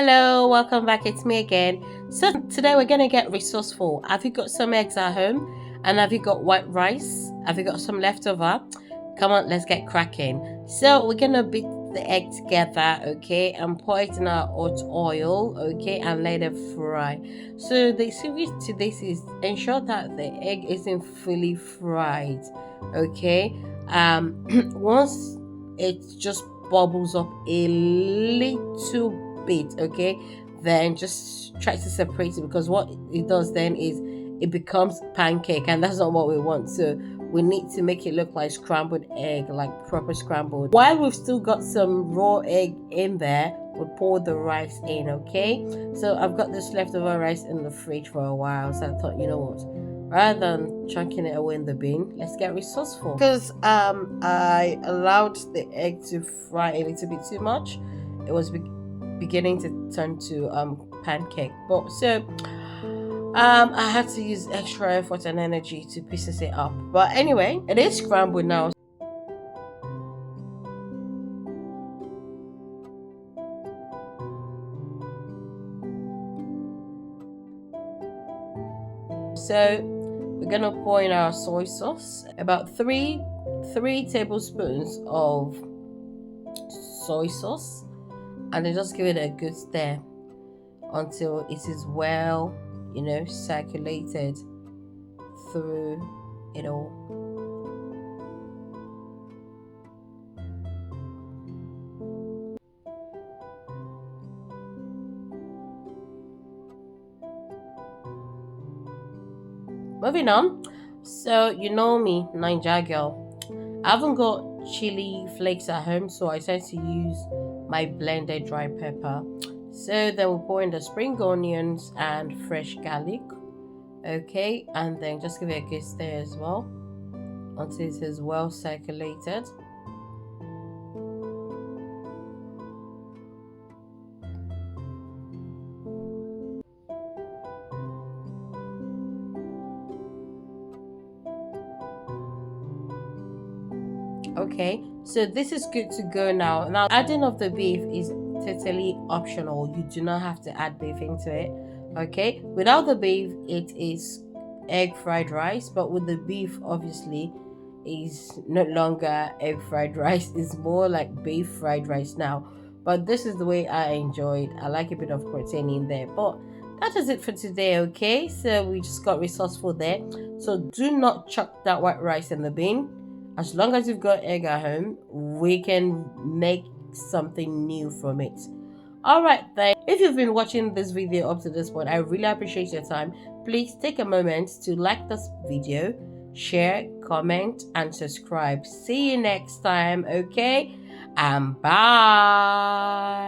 Hello, welcome back. It's me again. So today we're gonna get resourceful. Have you got some eggs at home? And have you got white rice? Have you got some leftover? Come on, let's get cracking. So we're gonna beat the egg together, okay, and pour it in our hot oil, okay, and let it fry. So the secret to this is ensure that the egg isn't fully fried, okay. Once it just bubbles up a little bit, okay, then just try to separate it, because what it does then is it becomes pancake, and that's not what we want. So we need to make it look like scrambled egg, like proper scrambled. While we've still got some raw egg in there, we'll pour the rice in, okay. So I've got this leftover rice in the fridge for a while, so I thought, you know what, rather than chunking it away in the bin, let's get resourceful. Because I allowed the egg to fry a little bit too much. It was beginning to turn to pancake, but so I had to use extra effort and energy to pieces it up. But anyway, it is scrambled now. So we're gonna pour in our soy sauce, about three tablespoons of soy sauce, and then just give it a good stir until it is well, circulated through it all. Moving on. So you know me, Ninja girl. I haven't got chili flakes at home, so I tend to use my blended dry pepper. So then we'll pour in the spring onions and fresh garlic. Okay, and then just give it a good stir as well until it is well circulated. Okay, so this is good to go now. Now, adding of the beef is totally optional. You do not have to add beef into it. Okay, without the beef, it is egg fried rice, but with the beef, obviously, is no longer egg fried rice. It's more like beef fried rice now. But this is the way I enjoy it. I like a bit of protein in there. But that is it for today, okay? So we just got resourceful there. So do not chuck that white rice in the bin. As long as you've got egg at home, we can make something new from it. Alright then, if you've been watching this video up to this point, I really appreciate your time. Please take a moment to like this video, share, comment, and subscribe. See you next time, okay? And bye.